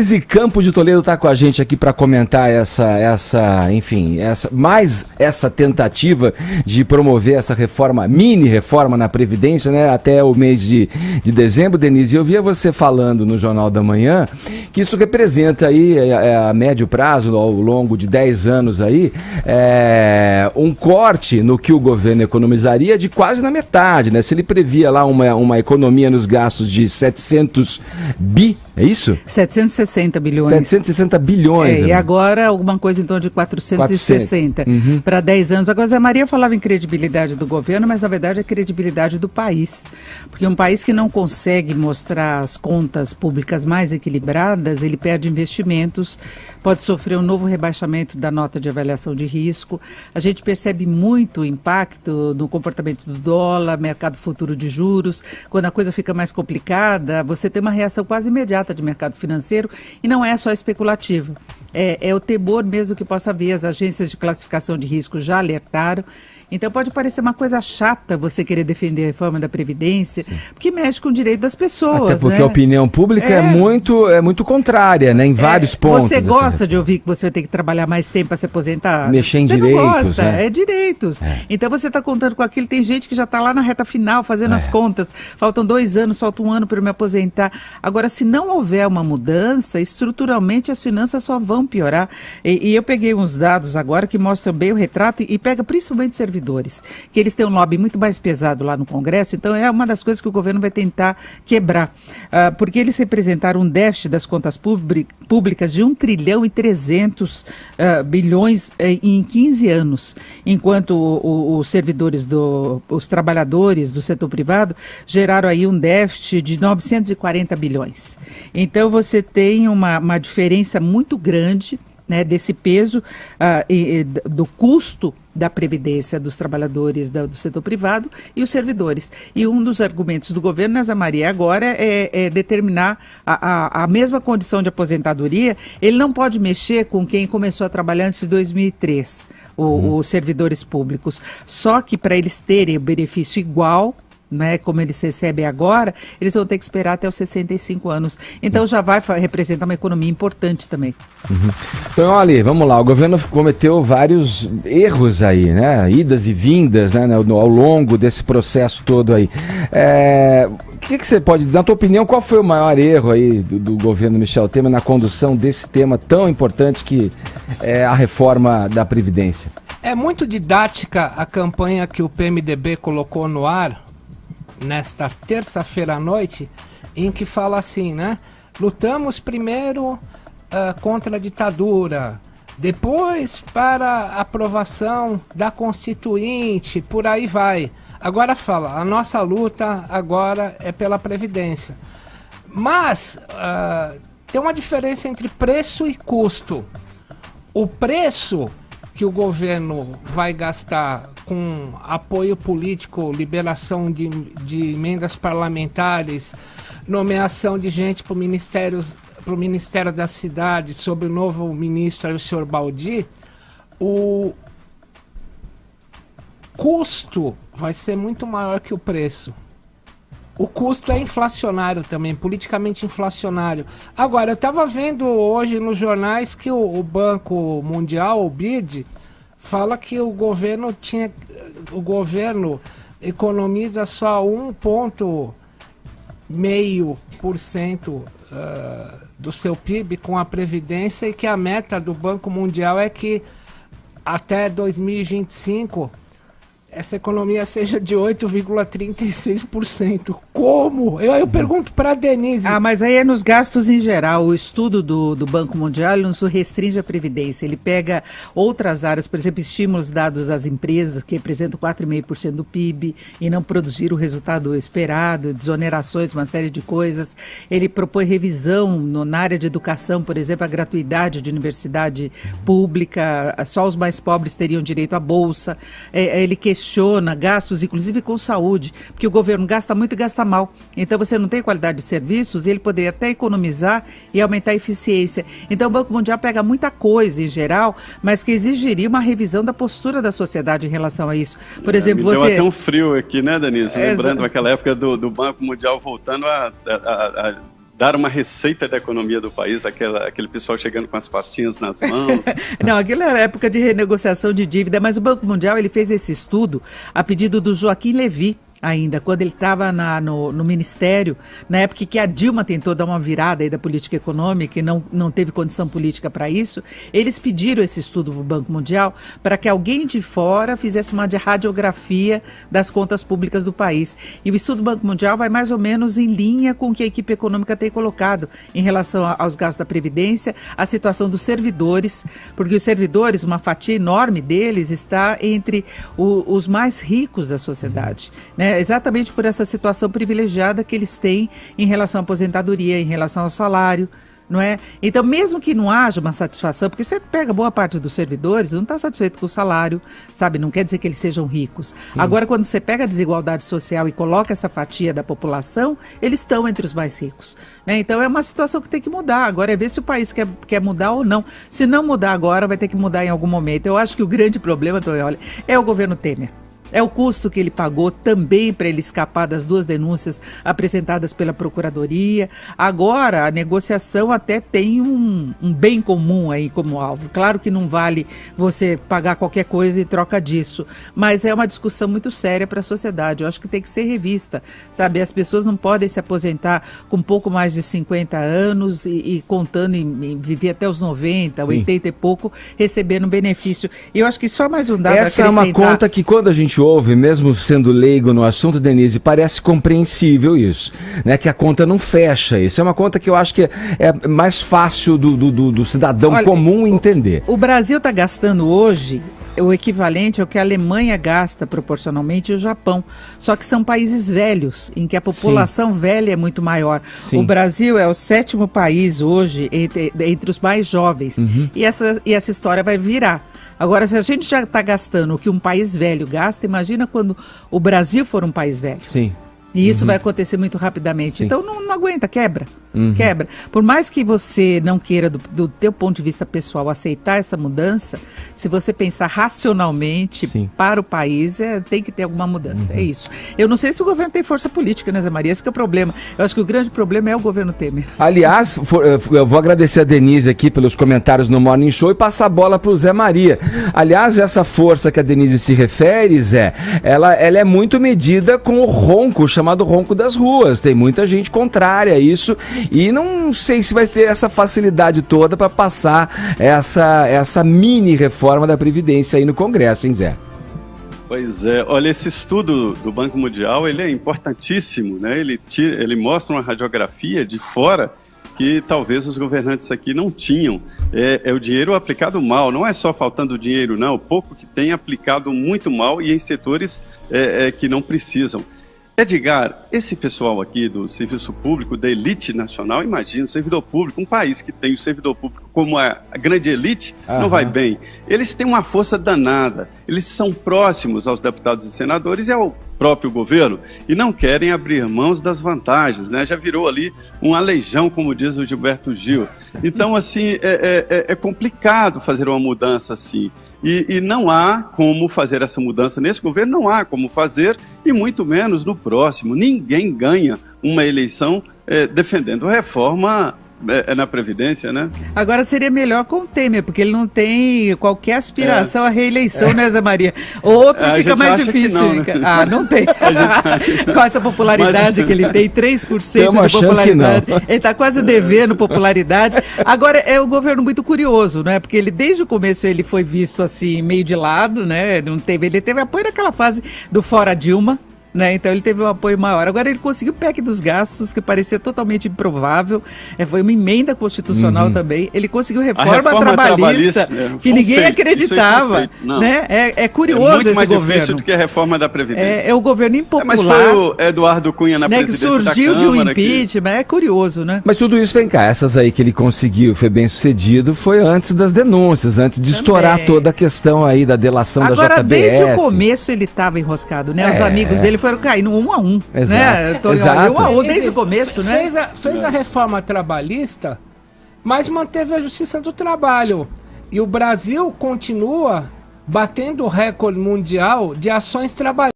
E Campos de Toledo está com a gente aqui para comentar essa tentativa de promover essa reforma, mini reforma na Previdência, né, até o mês de dezembro. Denise, eu via você falando no Jornal da Manhã que isso representa aí, a médio prazo, ao longo de 10 anos aí, um corte no que o governo economizaria de quase na metade, né? Se ele previa lá uma economia nos gastos de 700 bi, é isso? 760 bilhões. 760 bilhões. E agora alguma coisa em torno de 460 para 10 anos. Agora, Zé Maria falava em credibilidade do governo, mas na verdade é credibilidade do país. Porque um país que não consegue mostrar as contas públicas mais equilibradas, ele perde investimentos, pode sofrer um novo rebaixamento da nota de avaliação de risco. A gente percebe muito o impacto no comportamento do dólar, mercado futuro de juros. Quando a coisa fica mais complicada, você tem uma reação quase imediata de mercado financeiro e não é só especulativa. É o temor mesmo que possa haver. As agências de classificação de risco já alertaram. Então pode parecer uma coisa chata você querer defender a reforma da Previdência, porque mexe com o direito das pessoas. Até porque a opinião pública é muito contrária, né, em vários pontos. Você gosta de ouvir que você vai ter que trabalhar mais tempo para se aposentar? Mexer em você direitos. Não gosta, né? É direitos. Então você está contando com aquilo, tem gente que já está lá na reta final fazendo as contas, faltam 2 anos, falta 1 ano para eu me aposentar. Agora, se não houver uma mudança, estruturalmente as finanças só vão piorar. E eu peguei uns dados agora que mostram bem o retrato e pega principalmente servidores, que eles têm um lobby muito mais pesado lá no Congresso, então é uma das coisas que o governo vai tentar quebrar, porque eles representaram um déficit das contas públicas de 1 trilhão e 300 bilhões em 15 anos, enquanto os servidores, os trabalhadores do setor privado geraram aí um déficit de 940 bilhões. Então você tem uma diferença muito grande, né, desse peso do custo da previdência dos trabalhadores do setor privado e os servidores. E um dos argumentos do governo, Zé Maria, agora é determinar a mesma condição de aposentadoria. Ele não pode mexer com quem começou a trabalhar antes de 2003, os servidores públicos. Só que para eles terem o benefício igual, né, como eles recebem agora, eles vão ter que esperar até os 65 anos. Então já vai representar uma economia importante também. Então, olha, vamos lá, o governo cometeu vários erros aí, né, idas e vindas, né, ao longo desse processo todo aí. O que você pode dizer, na tua opinião, qual foi o maior erro aí do governo Michel Temer na condução desse tema tão importante que é a reforma da Previdência? É muito didática a campanha que o PMDB colocou no ar nesta terça-feira à noite, em que fala assim, né? Lutamos primeiro contra a ditadura, depois para a aprovação da Constituinte, por aí vai. Agora fala, a nossa luta agora é pela Previdência. Mas tem uma diferença entre preço e custo. O preço que o governo vai gastar com apoio político, liberação de emendas parlamentares, nomeação de gente para o Ministério da Cidade, sobre o novo ministro, o senhor Baldi, o custo vai ser muito maior que o preço. O custo é inflacionário também, politicamente inflacionário. Agora, eu estava vendo hoje nos jornais que o Banco Mundial, o BID, fala que o governo economiza só 1,5% do seu PIB com a Previdência e que a meta do Banco Mundial é que até 2025 essa economia seja de 8,36%. Como? Eu pergunto para a Denise. Mas aí é nos gastos em geral. O estudo do Banco Mundial não se restringe à Previdência. Ele pega outras áreas, por exemplo, estímulos dados às empresas, que representam 4,5% do PIB, e não produzir o resultado esperado, desonerações, uma série de coisas. Ele propõe revisão na área de educação, por exemplo, a gratuidade de universidade pública, só os mais pobres teriam direito à bolsa. Ele questiona gastos, inclusive com saúde, porque o governo gasta muito e gasta mal. Então você não tem qualidade de serviços, e ele poderia até economizar e aumentar a eficiência. Então o Banco Mundial pega muita coisa em geral, mas que exigiria uma revisão da postura da sociedade em relação a isso. Por exemplo, deu até um frio aqui, né, Denise? Lembrando aquela época do Banco Mundial voltando a dar uma receita da economia do país, aquele pessoal chegando com as pastinhas nas mãos. Não, aquilo era época de renegociação de dívida, mas o Banco Mundial ele fez esse estudo a pedido do Joaquim Levy, ainda, quando ele estava no Ministério, na época que a Dilma tentou dar uma virada aí da política econômica e não teve condição política para isso, eles pediram esse estudo para o Banco Mundial para que alguém de fora fizesse uma radiografia das contas públicas do país. E o estudo do Banco Mundial vai mais ou menos em linha com o que a equipe econômica tem colocado em relação aos gastos da Previdência, a situação dos servidores, porque os servidores, uma fatia enorme deles está entre os mais ricos da sociedade, né? Exatamente por essa situação privilegiada que eles têm em relação à aposentadoria, em relação ao salário, não é? Então, mesmo que não haja uma satisfação, porque você pega boa parte dos servidores, não está satisfeito com o salário, sabe? Não quer dizer que eles sejam ricos. Sim. Agora, quando você pega a desigualdade social e coloca essa fatia da população, eles estão entre os mais ricos, né? Então, é uma situação que tem que mudar. Agora é ver se o país quer mudar ou não. Se não mudar agora, vai ter que mudar em algum momento. Eu acho que o grande problema, Tonholi, é o governo Temer. É o custo que ele pagou também para ele escapar das 2 denúncias apresentadas pela Procuradoria. Agora, a negociação até tem um bem comum aí como alvo. Claro que não vale você pagar qualquer coisa em troca disso, mas é uma discussão muito séria para a sociedade. Eu acho que tem que ser revista, sabe? As pessoas não podem se aposentar com pouco mais de 50 anos e contando em viver até os 90, Sim. 80 e pouco, recebendo benefício. E eu acho que só mais um dado Essa é uma conta que quando a gente ouve, mesmo sendo leigo no assunto, Denise, parece compreensível isso, né? Que a conta não fecha. Isso é uma conta que eu acho que é mais fácil do cidadão comum entender. O Brasil está gastando hoje o equivalente ao que a Alemanha gasta proporcionalmente e o Japão. Só que são países velhos, em que a população velha é muito maior. Sim. O Brasil é o 7º país hoje entre os mais jovens. E essa história vai virar. Agora, se a gente já está gastando o que um país velho gasta, imagina quando o Brasil for um país velho. Sim. E isso vai acontecer muito rapidamente. Sim. Então não aguenta, quebra. Quebra. Por mais que você não queira, do teu ponto de vista pessoal, aceitar essa mudança, se você pensar racionalmente Sim. para o país, tem que ter alguma mudança. É isso. Eu não sei se o governo tem força política, né, Zé Maria? Esse que é o problema. Eu acho que o grande problema é o governo Temer. Aliás, eu vou agradecer a Denise aqui pelos comentários no Morning Show e passar a bola para o Zé Maria. Aliás, essa força que a Denise se refere, Zé, ela é muito medida com o ronco, chamado ronco das ruas. Tem muita gente contrária a isso e não sei se vai ter essa facilidade toda para passar essa mini reforma da Previdência aí no Congresso, hein, Zé? Pois é, olha, esse estudo do Banco Mundial, ele é importantíssimo, né? Ele mostra uma radiografia de fora que talvez os governantes aqui não tinham. É o dinheiro aplicado mal, não é só faltando dinheiro, não, o pouco que tem aplicado muito mal e em setores que não precisam. Edgar, esse pessoal aqui do serviço público, da elite nacional, imagina, o servidor público, um país que tem o servidor público como a grande elite, não vai bem. Eles têm uma força danada, eles são próximos aos deputados e senadores e ao próprio governo e não querem abrir mãos das vantagens, né? Já virou ali um aleijão, como diz o Gilberto Gil. Então, assim, é complicado fazer uma mudança assim. E não há como fazer essa mudança nesse governo, não há como fazer, e muito menos no próximo. Ninguém ganha uma eleição defendendo reforma na Previdência, né? Agora seria melhor com o Temer, porque ele não tem qualquer aspiração à reeleição, né, Zé Maria? Outro fica mais difícil. Não, né? Ah, não tem. Com essa popularidade que ele tem, 3% de popularidade. Ele está quase devendo popularidade. Agora, é um governo muito curioso, né? Porque ele, desde o começo, ele foi visto assim, meio de lado, né? Ele teve apoio naquela fase do fora Dilma, né? Então ele teve um apoio maior. Agora ele conseguiu o PEC dos gastos, que parecia totalmente improvável. Foi uma emenda constitucional também. Ele conseguiu reforma trabalhista que ninguém acreditava. Né? É curioso esse governo. É muito mais difícil do que a reforma da Previdência. É o governo impopular. Mas foi o Eduardo Cunha na presidência que surgiu de um impeachment. É curioso, né? Mas tudo isso, vem cá, essas aí que ele conseguiu, foi bem sucedido, foi antes das denúncias, antes de estourar toda a questão aí da delação da JBS. Agora, desde o começo ele estava enroscado, né? Os amigos dele foram caindo 1 a 1. Exato. Né? Exato. 1 a 1 desde o começo, né? Fez a reforma trabalhista, mas manteve a Justiça do Trabalho. E o Brasil continua batendo o recorde mundial de ações trabalhistas.